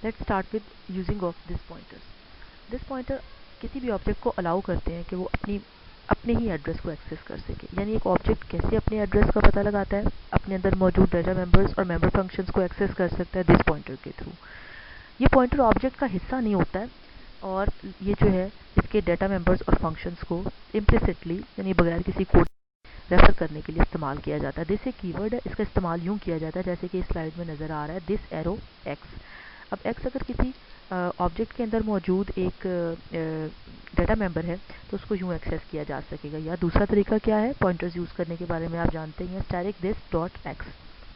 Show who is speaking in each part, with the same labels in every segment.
Speaker 1: Let's start with using of this pointers. This pointer किसी भी object को allow करते हैं कि वो अपने ही एड्रेस को एक्सेस कर सके। यानी एक ऑब्जेक्ट कैसे अपने एड्रेस का पता लगाता है, अपने अंदर मौजूद डेटा मेंबर्स और मेंबर फंक्शंस को एक्सेस कर सकता है दिस पॉइंटर के थ्रू। ये पॉइंटर ऑब्जेक्ट का हिस्सा नहीं होता है और ये जो है इसके डेटा मेंबर्स और फंक्शंस को इम्प्लिसिटली यानी बगैर किसी कोड रेफर करने के लिए इस्तेमाल किया जाता है। दिस एक कीवर्ड है, इसका इस्तेमाल यूं किया जाता है जैसे कि इस स्लाइड में नज़र आ रहा है, दिस एरो एक्स। अब एक्स अगर किसी ऑब्जेक्ट के अंदर मौजूद एक डेटा मेंबर है तो उसको यूं एक्सेस किया जा सकेगा। या दूसरा तरीका क्या है पॉइंटर्स यूज़ करने के बारे में आप जानते हैं, स्टैटिक दिस डॉट एक्स,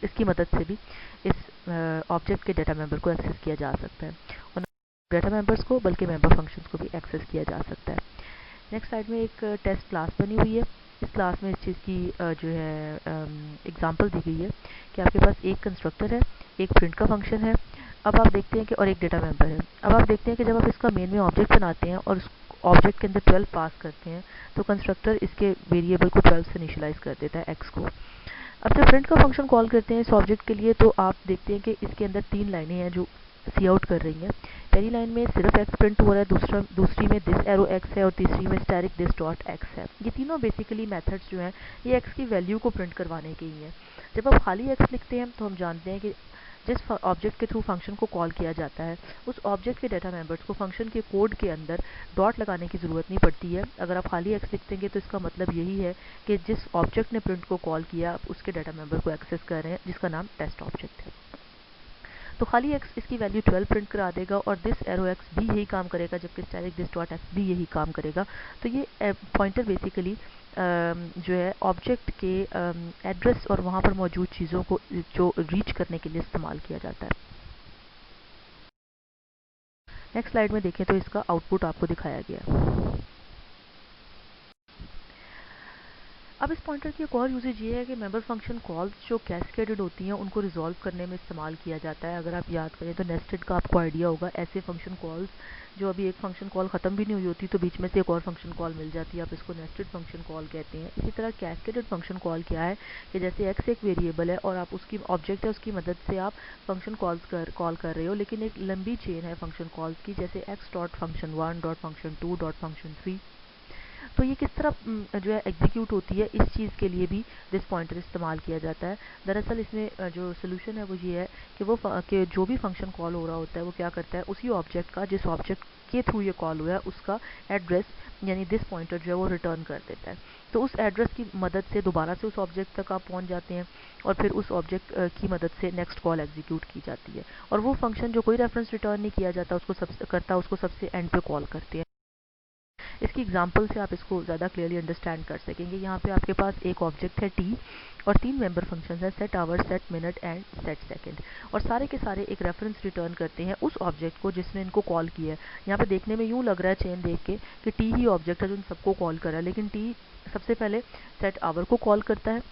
Speaker 1: इसकी मदद से भी इस ऑब्जेक्ट के डेटा मेंबर को एक्सेस किया जा सकता है और डेटा मेंबर्स को बल्कि मेंबर फंक्शंस को भी एक्सेस किया जा सकता है। नेक्स्ट स्लाइड में एक टेस्ट क्लास बनी हुई है। इस क्लास में इस चीज़ की जो है एग्जांपल दी गई है कि आपके पास एक कंस्ट्रक्टर है, एक प्रिंट का फंक्शन है, अब आप देखते हैं कि और एक डेटा मेंबर है। अब आप देखते हैं कि जब आप इसका मेन में ऑब्जेक्ट बनाते हैं और उस ऑब्जेक्ट के अंदर 12 पास करते हैं तो कंस्ट्रक्टर इसके वेरिएबल को 12 से इनिशियलाइज कर देता है एक्स को। अब जब प्रिंट का फंक्शन कॉल करते हैं इस ऑब्जेक्ट के लिए तो आप देखते हैं कि इसके अंदर 3 लाइनें हैं जो सी आउट कर रही हैं। पहली लाइन में सिर्फ एक्स प्रिंट हो रहा है, दूसरी में दिस एरो एक्स है और तीसरी में स्टैटिक दिस डॉट एक्स है। ये तीनों बेसिकली मेथड्स जो हैं ये एक्स की वैल्यू को प्रिंट करवाने के ही हैं। जब आप खाली एक्स लिखते हैं तो हम जानते हैं कि जिस ऑब्जेक्ट के थ्रू फंक्शन को कॉल किया जाता है उस ऑब्जेक्ट के डेटा मेंबर्स को फंक्शन के कोड के अंदर डॉट लगाने की ज़रूरत नहीं पड़ती है। अगर आप खाली एक्स लिख देंगे तो इसका मतलब यही है कि जिस ऑब्जेक्ट ने प्रिंट को कॉल किया आप उसके डेटा मेंबर को एक्सेस कर रहे हैं जिसका नाम टेस्ट ऑब्जेक्ट है। तो खाली एक्स इसकी वैल्यू 12 प्रिंट करा देगा और दिस एरो एक्स भी यही काम करेगा जबकि स्टैटिक दिस डॉट एक्स भी यही काम करेगा। तो ये पॉइंटर बेसिकली जो है ऑब्जेक्ट के एड्रेस और वहाँ पर मौजूद चीज़ों को जो रीच करने के लिए इस्तेमाल किया जाता है। नेक्स्ट स्लाइड में देखें तो इसका आउटपुट आपको दिखाया गया है। अब इस पॉइंटर की एक और यूजेज ये है कि मेंबर फंक्शन कॉल्स जो कैस्केडेड होती हैं उनको रिजॉल्व करने में इस्तेमाल किया जाता है। अगर आप याद करें तो नेस्टेड का आपको आइडिया होगा, ऐसे फंक्शन कॉल्स जो अभी एक फंक्शन कॉल ख़त्म भी नहीं हुई होती तो बीच में से एक और फंक्शन कॉल मिल जाती है, आप इसको नेस्टेड फंक्शन कॉल कहते हैं। इसी तरह कैस्केडेड फंक्शन कॉल क्या है कि जैसे एक्स एक वेरिएबल है और आप उसकी ऑब्जेक्ट है उसकी मदद से आप फंक्शन कॉल कर रहे हो लेकिन एक लंबी चेन है फंक्शन कॉल्स की, जैसे x dot function 1 dot function 2 dot function 3। तो ये किस तरह जो है एग्जीक्यूट होती है इस चीज़ के लिए भी दिस पॉइंटर इस्तेमाल किया जाता है। दरअसल इसमें जो सोल्यूशन है वो ये है कि कि जो भी फंक्शन कॉल हो रहा होता है वो क्या करता है उसी ऑब्जेक्ट का जिस ऑब्जेक्ट के थ्रू ये कॉल हुआ है उसका एड्रेस यानी दिस पॉइंटर जो है वो रिटर्न कर देता है। तो उस एड्रेस की मदद से दोबारा से उस ऑब्जेक्ट तक आप पहुंच जाते हैं और फिर उस ऑब्जेक्ट की मदद से नेक्स्ट कॉल एग्जीक्यूट की जाती है और वो फंक्शन जो कोई रेफरेंस रिटर्न नहीं किया जाता उसको सबसे एंड पे कॉल करते हैं। इसकी एग्जांपल से आप इसको ज़्यादा क्लियरली अंडरस्टैंड कर सकेंगे। यहाँ पे आपके पास एक ऑब्जेक्ट है टी और 3 मेंबर फंक्शंस हैं, set hour, set minute and set second, और सारे के सारे एक रेफरेंस रिटर्न करते हैं उस ऑब्जेक्ट को जिसने इनको कॉल किया है। यहाँ पे देखने में यूँ लग रहा है चेन देख के कि टी ही ऑब्जेक्ट है जो इन सबको कॉल कर रहा है, लेकिन टी सबसे पहले सेट आवर को कॉल करता है।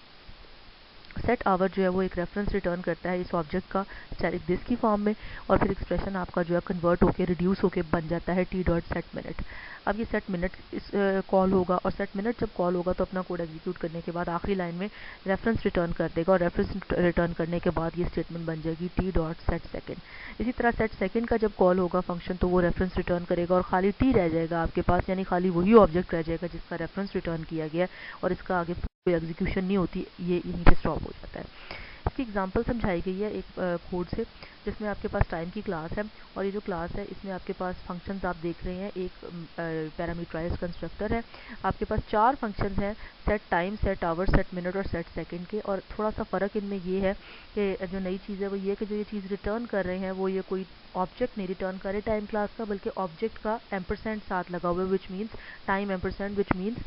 Speaker 1: सेट आवर जो है वो एक रेफरेंस रिटर्न करता है इस ऑब्जेक्ट का स्टैटिक दिस की फॉर्म में और फिर एक्सप्रेशन आपका जो है कन्वर्ट होकर रिड्यूस होकर बन जाता है टी डॉट सेट मिनट। अब ये सेट मिनट इस कॉल होगा और सेट मिनट जब कॉल होगा तो अपना कोड एग्जीक्यूट करने के बाद आखिरी लाइन में रेफरेंस रिटर्न कर देगा और रेफरेंस रिटर्न करने के बाद ये स्टेटमेंट बन जाएगी टी डॉट सेट सेकेंड। इसी तरह सेट सेकेंड का जब कॉल होगा फंक्शन तो वो रेफरेंस रिटर्न करेगा और खाली टी रह जाएगा आपके पास, यानी खाली वही ऑब्जेक्ट रह जाएगा जिसका रेफरेंस रिटर्न किया गया और इसका आगे कोई एग्जीक्यूशन नहीं होती, ये यहीं पे स्टॉप हो जाता है। इसकी एग्जांपल समझाई गई है एक कोड से जिसमें आपके पास टाइम की क्लास है और ये जो क्लास है इसमें आपके पास फंक्शंस आप देख रहे हैं, एक पैरामीटराइज्ड कंस्ट्रक्टर है। आपके पास 4 फंक्शंस हैं, set time, set hour, set minute और सेट सेकंड के, और थोड़ा सा फ़र्क इनमें ये है कि जो नई चीज़ है वो ये है कि जो ये चीज़ रिटर्न कर रहे हैं वो ये कोई ऑब्जेक्ट नहीं रिटर्न कर रहे टाइम क्लास का, बल्कि ऑब्जेक्ट का एम्परसेंड साथ लगा हुआ है which means time ampersand, which means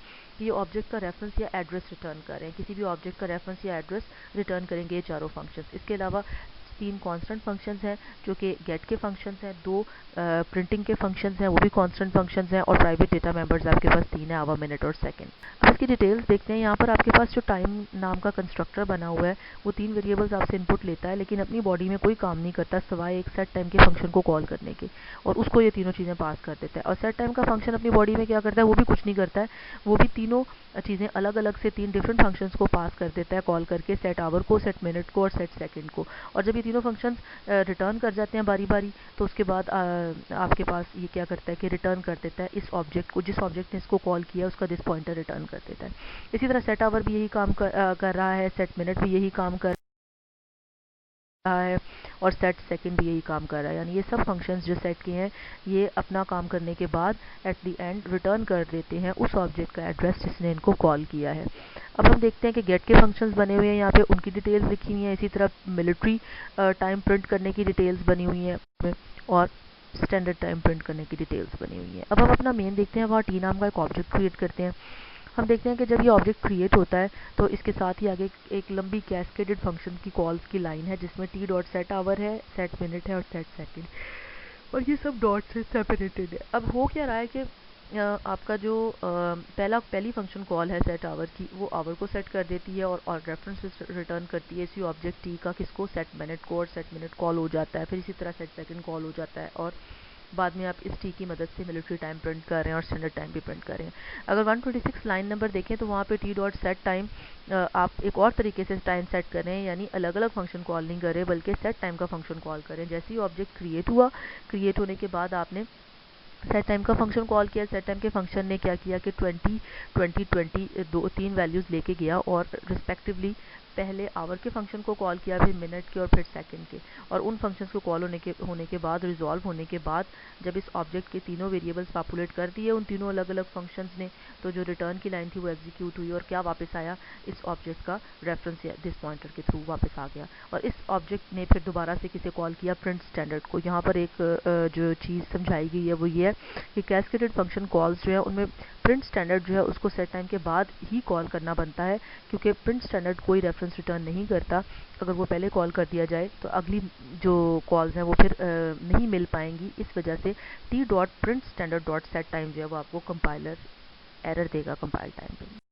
Speaker 1: ये ऑब्जेक्ट का रेफरेंस या एड्रेस रिटर्न कर रहे हैं, किसी भी ऑब्जेक्ट का रेफरेंस या एड्रेस रिटर्न करेंगे ये चारों फंक्शंस। इसके अलावा 3 कांस्टेंट फंक्शंस हैं जो कि गेट के फंक्शंस हैं, 2 प्रिंटिंग के फंक्शंस हैं वो भी कांस्टेंट फंक्शंस हैं, और प्राइवेट डेटा मेंबर्स आपके पास 3 है, आवर, मिनट और सेकंड। अब इसकी डिटेल्स देखते हैं। यहाँ पर आपके पास जो टाइम नाम का कंस्ट्रक्टर बना हुआ है वो 3 वेरिएबल्स आपसे इनपुट लेता है लेकिन अपनी बॉडी में कोई काम नहीं करता सिवाय एक सेट टाइम के फंक्शन को कॉल करने के, और उसको ये तीनों चीज़ें पास कर देता है। और सेट टाइम का फंक्शन अपनी बॉडी में क्या करता है वो भी कुछ नहीं करता है, वो भी तीनों चीज़ें अलग अलग से 3 डिफरेंट फंक्शंस को पास कर देता है कॉल करके, सेट आवर को, सेट मिनट को और सेट सेकंड को। और जब ये तीनों फंक्शंस रिटर्न कर जाते हैं बारी बारी, तो उसके बाद आपके पास ये क्या करता है कि रिटर्न कर देता है इस ऑब्जेक्ट को, जिस ऑब्जेक्ट ने इसको कॉल किया उसका दिस पॉइंटर रिटर्न कर देता है। इसी तरह सेट आवर भी यही काम कर रहा है, सेट मिनट भी यही काम कर रहा है, और सेट सेकंड भी यही काम कर रहा है। यानी ये सब फंक्शंस जो सेट के हैं ये अपना काम करने के बाद एट द एंड रिटर्न कर देते हैं उस ऑब्जेक्ट का एड्रेस जिसने इनको कॉल किया है। अब हम देखते हैं कि गेट के फंक्शंस बने हुए हैं, यहाँ पे उनकी डिटेल्स लिखी हुई हैं। इसी तरह मिलिट्री टाइम प्रिंट करने की डिटेल्स बनी हुई हैं और स्टैंडर्ड टाइम प्रिंट करने की डिटेल्स बनी हुई हैं। अब हम अपना मेन देखते हैं, वहाँ टी नाम का एक ऑब्जेक्ट क्रिएट करते हैं। हम देखते हैं कि जब ये ऑब्जेक्ट क्रिएट होता है तो इसके साथ ही आगे एक लंबी कैस्केडेड फंक्शन की कॉल्स की लाइन है जिसमें टी डॉट सेट आवर है, सेट मिनट है और सेट सेकंड, और ये सब डॉट से सेपरेटेड है। अब हो क्या रहा है कि आपका जो पहली फंक्शन कॉल है सेट आवर की, वो आवर को सेट कर देती है और रेफरेंस रिटर्न करती है इसी ऑब्जेक्ट टी का, किसको, सेट मिनट को, और सेट मिनट कॉल हो जाता है। फिर इसी तरह सेट सेकंड कॉल हो जाता है और बाद में आप इस टी की मदद से मिलिट्री टाइम प्रिंट कर रहे हैं और स्टैंडर्ड टाइम भी प्रिंट कर रहे हैं। अगर 126 लाइन नंबर देखें तो वहाँ पे टी डॉट सेट टाइम आप एक और तरीके से टाइम सेट कर रहे हैं, यानी अलग अलग फंक्शन कॉल नहीं कर रहे बल्कि सेट टाइम का फंक्शन कॉल कर रहे हैं। जैसे ही ऑब्जेक्ट क्रिएट हुआ, क्रिएट होने के बाद आपने सेट टाइम का फंक्शन कॉल किया। सेट टाइम के फंक्शन ने क्या किया कि 20 20 20 तीन वैल्यूज़ लेके गया और रिस्पेक्टिवली पहले आवर के फंक्शन को कॉल किया, फिर मिनट के और फिर सेकंड के, और उन फंक्शंस को कॉल होने के बाद, रिजॉल्व होने के बाद, जब इस ऑब्जेक्ट के तीनों वेरिएबल्स पॉपुलेट कर दिए उन तीनों अलग अलग फंक्शंस ने, तो जो रिटर्न की लाइन थी वो एग्जीक्यूट हुई और क्या वापस आया, इस ऑब्जेक्ट का रेफरेंस या दिस पॉइंटर के थ्रू वापस आ गया। और इस ऑब्जेक्ट ने फिर दोबारा से किसे कॉल किया, प्रिंट स्टैंडर्ड को। यहाँ पर एक जो चीज़ समझाई गई है वो ये है कि कैस्केडेड फंक्शन कॉल्स जो है उनमें प्रिंट स्टैंडर्ड जो है उसको सेट टाइम के बाद ही कॉल करना बनता है, क्योंकि प्रिंट स्टैंडर्ड कोई रेफरेंस रिटर्न नहीं करता। अगर वो पहले कॉल कर दिया जाए तो अगली जो कॉल्स हैं वो फिर नहीं मिल पाएंगी। इस वजह से T dot print standard dot set time जो है वो आपको कंपाइलर एरर देगा कंपाइल टाइम पे।